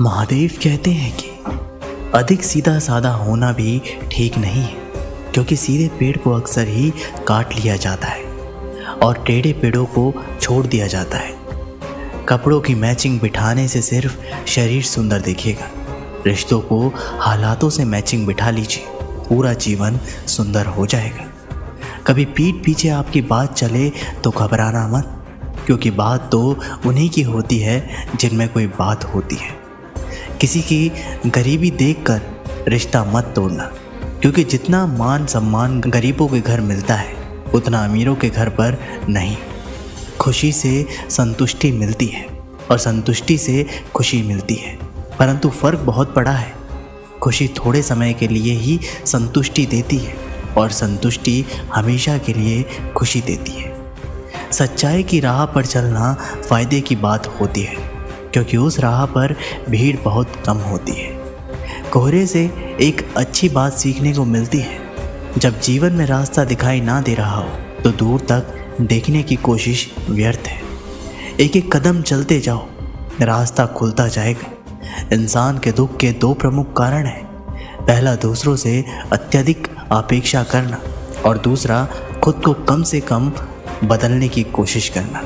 महादेव कहते हैं कि अधिक सीधा साधा होना भी ठीक नहीं है, क्योंकि सीधे पेड़ को अक्सर ही काट लिया जाता है और टेढ़े पेड़ों को छोड़ दिया जाता है। कपड़ों की मैचिंग बिठाने से सिर्फ शरीर सुंदर दिखेगा। रिश्तों को हालातों से मैचिंग बिठा लीजिए, पूरा जीवन सुंदर हो जाएगा। कभी पीठ पीछे आपकी बात चले तो घबराना मत, क्योंकि बात तो उन्हीं की होती है जिनमें कोई बात होती है। किसी की गरीबी देखकर रिश्ता मत तोड़ना, क्योंकि जितना मान सम्मान गरीबों के घर मिलता है उतना अमीरों के घर पर नहीं। खुशी से संतुष्टि मिलती है और संतुष्टि से खुशी मिलती है, परंतु फ़र्क बहुत बड़ा है। खुशी थोड़े समय के लिए ही संतुष्टि देती है और संतुष्टि हमेशा के लिए खुशी देती है। सच्चाई की राह पर चलना फ़ायदे की बात होती है, क्योंकि उस राह पर भीड़ बहुत कम होती है। कोहरे से एक अच्छी बात सीखने को मिलती है। जब जीवन में रास्ता दिखाई ना दे रहा हो तो दूर तक देखने की कोशिश व्यर्थ है। एक एक कदम चलते जाओ, रास्ता खुलता जाएगा। इंसान के दुख के दो प्रमुख कारण हैं। पहला, दूसरों से अत्यधिक अपेक्षा करना, और दूसरा, खुद को कम से कम बदलने की कोशिश करना।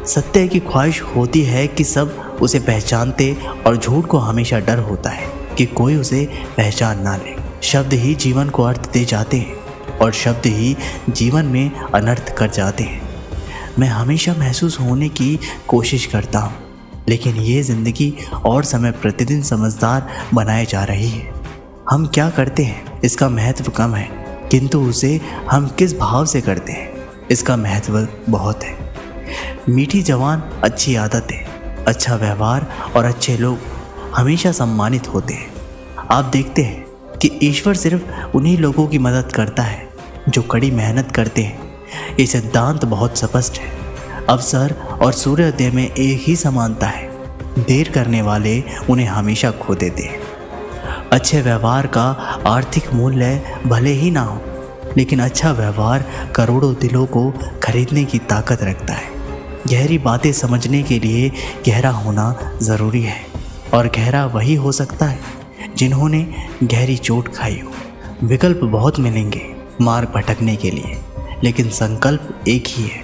सत्य की ख्वाहिश होती है कि सब उसे पहचानते, और झूठ को हमेशा डर होता है कि कोई उसे पहचान ना ले। शब्द ही जीवन को अर्थ दे जाते हैं और शब्द ही जीवन में अनर्थ कर जाते हैं। मैं हमेशा महसूस होने की कोशिश करता हूँ, लेकिन ये ज़िंदगी और समय प्रतिदिन समझदार बनाए जा रही है। हम क्या करते हैं इसका महत्व कम है, किंतु उसे हम किस भाव से करते हैं इसका महत्व बहुत है। मीठी जबान, अच्छी आदतें, अच्छा व्यवहार और अच्छे लोग हमेशा सम्मानित होते हैं। आप देखते हैं कि ईश्वर सिर्फ उन्हीं लोगों की मदद करता है जो कड़ी मेहनत करते हैं। ये सिद्धांत बहुत स्पष्ट है। अवसर और सूर्योदय में एक ही समानता है। देर करने वाले उन्हें हमेशा खो देते हैं। अच्छे व्यवहार का आर्थिक मूल्य भले ही ना हो, लेकिन अच्छा व्यवहार करोड़ों दिलों को खरीदने की ताकत रखता है। गहरी बातें समझने के लिए गहरा होना ज़रूरी है, और गहरा वही हो सकता है जिन्होंने गहरी चोट खाई हो। विकल्प बहुत मिलेंगे मार्ग भटकने के लिए, लेकिन संकल्प एक ही है,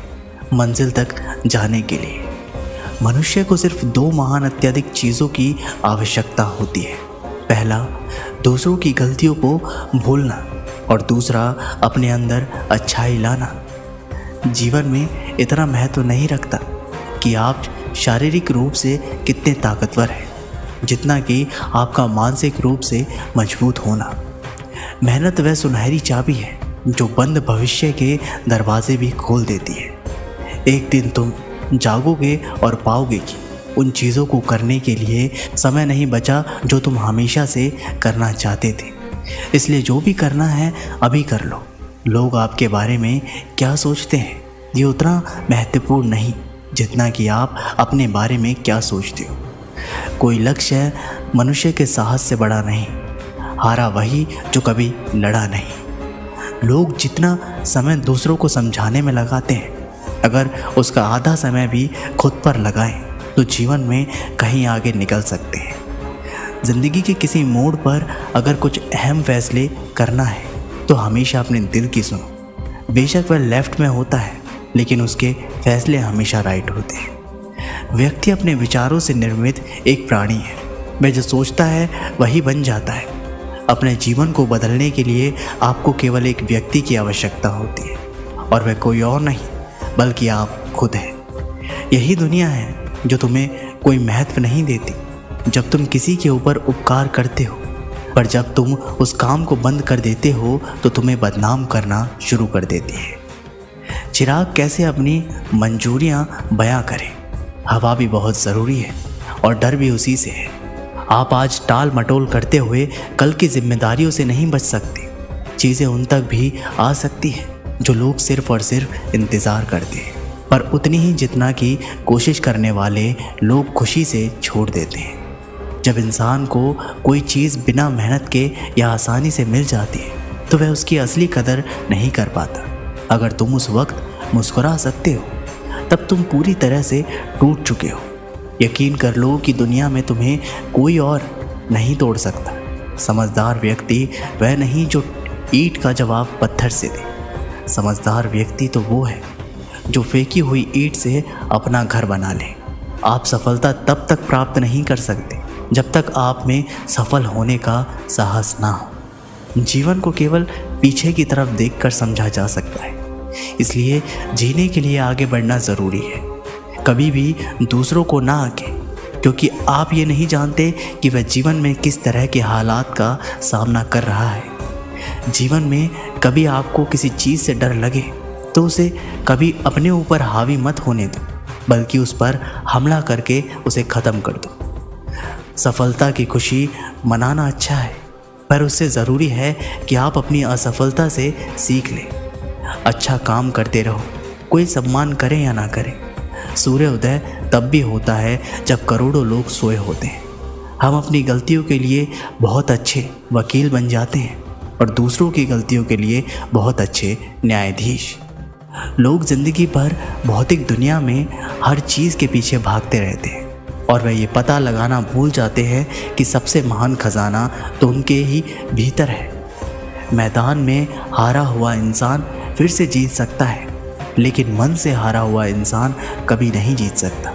मंजिल तक जाने के लिए। मनुष्य को सिर्फ दो महान अत्यधिक चीज़ों की आवश्यकता होती है। पहला, दूसरों की गलतियों को भूलना, और दूसरा, अपने अंदर अच्छाई लाना। जीवन में इतना महत्व नहीं रखता कि आप शारीरिक रूप से कितने ताकतवर हैं, जितना कि आपका मानसिक रूप से मजबूत होना। मेहनत वह सुनहरी चाबी है जो बंद भविष्य के दरवाजे भी खोल देती है। एक दिन तुम जागोगे और पाओगे कि उन चीज़ों को करने के लिए समय नहीं बचा जो तुम हमेशा से करना चाहते थे। इसलिए जो भी करना है अभी कर लो। लोग आपके बारे में क्या सोचते हैं ये उतना महत्वपूर्ण नहीं जितना कि आप अपने बारे में क्या सोचते हो। कोई लक्ष्य मनुष्य के साहस से बड़ा नहीं। हारा वही जो कभी लड़ा नहीं। लोग जितना समय दूसरों को समझाने में लगाते हैं, अगर उसका आधा समय भी खुद पर लगाएं तो जीवन में कहीं आगे निकल सकते हैं। ज़िंदगी के किसी मोड़ पर अगर कुछ अहम फैसले करना है तो हमेशा अपने दिल की सुनो। बेशक वह लेफ्ट में होता है, लेकिन उसके फैसले हमेशा राइट होते हैं। व्यक्ति अपने विचारों से निर्मित एक प्राणी है। वह जो सोचता है वही बन जाता है। अपने जीवन को बदलने के लिए आपको केवल एक व्यक्ति की आवश्यकता होती है, और वह कोई और नहीं बल्कि आप खुद हैं। यही दुनिया है जो तुम्हें कोई महत्व नहीं देती जब तुम किसी के ऊपर उपकार करते हो, पर जब तुम उस काम को बंद कर देते हो तो तुम्हें बदनाम करना शुरू कर देती है। चिराग कैसे अपनी मंजूरियां बयां करे, हवा भी बहुत ज़रूरी है और डर भी उसी से है। आप आज टाल मटोल करते हुए कल की जिम्मेदारियों से नहीं बच सकते। चीज़ें उन तक भी आ सकती हैं जो लोग सिर्फ और सिर्फ इंतज़ार करते हैं, पर उतनी ही जितना कि कोशिश करने वाले लोग खुशी से छोड़ देते हैं। जब इंसान को कोई चीज़ बिना मेहनत के या आसानी से मिल जाती है तो वह उसकी असली कदर नहीं कर पाता। अगर तुम उस वक्त मुस्कुरा सकते हो तब तुम पूरी तरह से टूट चुके हो। यकीन कर लो कि दुनिया में तुम्हें कोई और नहीं तोड़ सकता। समझदार व्यक्ति वह नहीं जो ईंट का जवाब पत्थर से दे। समझदार व्यक्ति तो वो है जो फेंकी हुई ईंट से अपना घर बना ले। आप सफलता तब तक प्राप्त नहीं कर सकते जब तक आप में सफल होने का साहस ना हो। जीवन को केवल पीछे की तरफ देखकर समझा जा सकता है, इसलिए जीने के लिए आगे बढ़ना ज़रूरी है। कभी भी दूसरों को ना आके, क्योंकि आप ये नहीं जानते कि वह जीवन में किस तरह के हालात का सामना कर रहा है। जीवन में कभी आपको किसी चीज़ से डर लगे तो उसे कभी अपने ऊपर हावी मत होने दो, बल्कि उस पर हमला करके उसे ख़त्म कर दो। सफलता की खुशी मनाना अच्छा है, पर उससे ज़रूरी है कि आप अपनी असफलता से सीख लें। अच्छा काम करते रहो, कोई सम्मान करे या ना करे। सूर्योदय तब भी होता है जब करोड़ों लोग सोए होते हैं। हम अपनी गलतियों के लिए बहुत अच्छे वकील बन जाते हैं और दूसरों की गलतियों के लिए बहुत अच्छे न्यायाधीश। लोग ज़िंदगी भर भौतिक दुनिया में हर चीज़ के पीछे भागते रहते हैं और वह ये पता लगाना भूल जाते हैं कि सबसे महान खजाना तो उनके ही भीतर है। मैदान में हारा हुआ इंसान फिर से जीत सकता है, लेकिन मन से हारा हुआ इंसान कभी नहीं जीत सकता।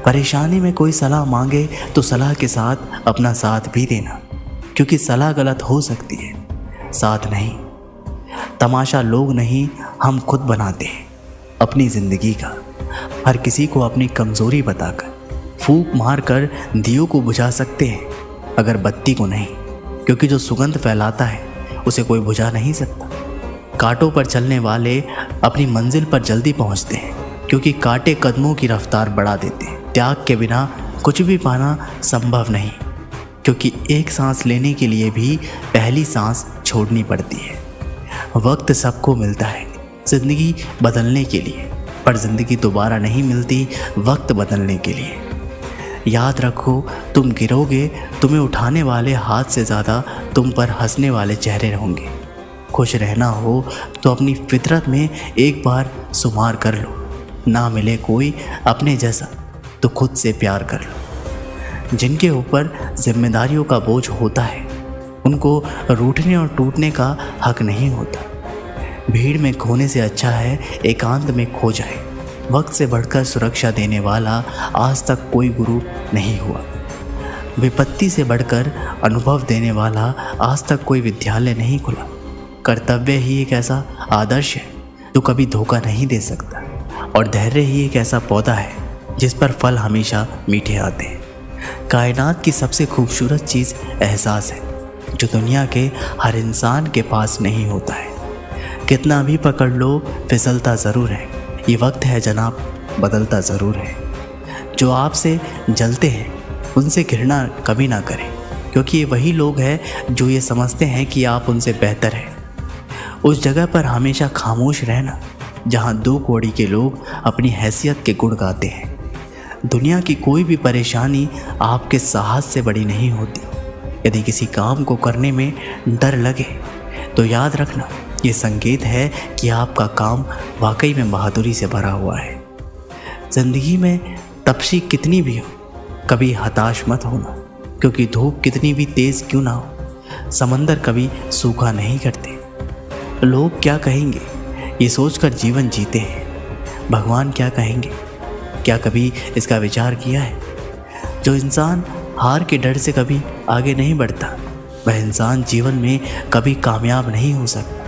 परेशानी में कोई सलाह मांगे तो सलाह के साथ अपना साथ भी देना, क्योंकि सलाह गलत हो सकती है, साथ नहीं। तमाशा लोग नहीं, हम खुद बनाते हैं अपनी ज़िंदगी का। हर किसी को अपनी कमज़ोरी बताकर फूंक मार कर दियों को बुझा सकते हैं, अगर बत्ती को नहीं, क्योंकि जो सुगंध फैलाता है उसे कोई बुझा नहीं सकता। कांटों पर चलने वाले अपनी मंजिल पर जल्दी पहुंचते हैं, क्योंकि कांटे कदमों की रफ्तार बढ़ा देते हैं। त्याग के बिना कुछ भी पाना संभव नहीं, क्योंकि एक सांस लेने के लिए भी पहली सांस छोड़नी पड़ती है। वक्त सबको मिलता है ज़िंदगी बदलने के लिए, पर ज़िंदगी दोबारा नहीं मिलती वक्त बदलने के लिए। याद रखो, तुम गिरोगे, तुम्हें उठाने वाले हाथ से ज़्यादा तुम पर हंसने वाले चेहरे होंगे। खुश रहना हो तो अपनी फितरत में एक बार शुमार कर लो। ना मिले कोई अपने जैसा तो खुद से प्यार कर लो। जिनके ऊपर जिम्मेदारियों का बोझ होता है उनको रूठने और टूटने का हक नहीं होता। भीड़ में खोने से अच्छा है एकांत में खो जाए। वक्त से बढ़कर सुरक्षा देने वाला आज तक कोई गुरु नहीं हुआ। विपत्ति से बढ़कर अनुभव देने वाला आज तक कोई विद्यालय नहीं खुला। कर्तव्य ही एक ऐसा आदर्श है जो कभी धोखा नहीं दे सकता, और धैर्य ही एक ऐसा पौधा है जिस पर फल हमेशा मीठे आते हैं। कायनात की सबसे खूबसूरत चीज़ एहसास है, जो दुनिया के हर इंसान के पास नहीं होता है। कितना भी पकड़ लो, फिसलता ज़रूर है। ये वक्त है जनाब, बदलता ज़रूर है। जो आपसे जलते हैं उनसे घृणा कभी ना करें, क्योंकि ये वही लोग हैं जो ये समझते हैं कि आप उनसे बेहतर हैं। उस जगह पर हमेशा खामोश रहना जहाँ दो कौड़ी के लोग अपनी हैसियत के गुण गाते हैं। दुनिया की कोई भी परेशानी आपके साहस से बड़ी नहीं होती। यदि किसी काम को करने में डर लगे तो याद रखना, ये संकेत है कि आपका काम वाकई में बहादुरी से भरा हुआ है। ज़िंदगी में तपशी कितनी भी हो, कभी हताश मत होना, क्योंकि धूप कितनी भी तेज़ क्यों ना हो, समंदर कभी सूखा नहीं करते। लोग क्या कहेंगे ये सोचकर जीवन जीते हैं। भगवान क्या कहेंगे, क्या कभी इसका विचार किया है? जो इंसान हार के डर से कभी आगे नहीं बढ़ता, वह इंसान जीवन में कभी कामयाब नहीं हो सकता।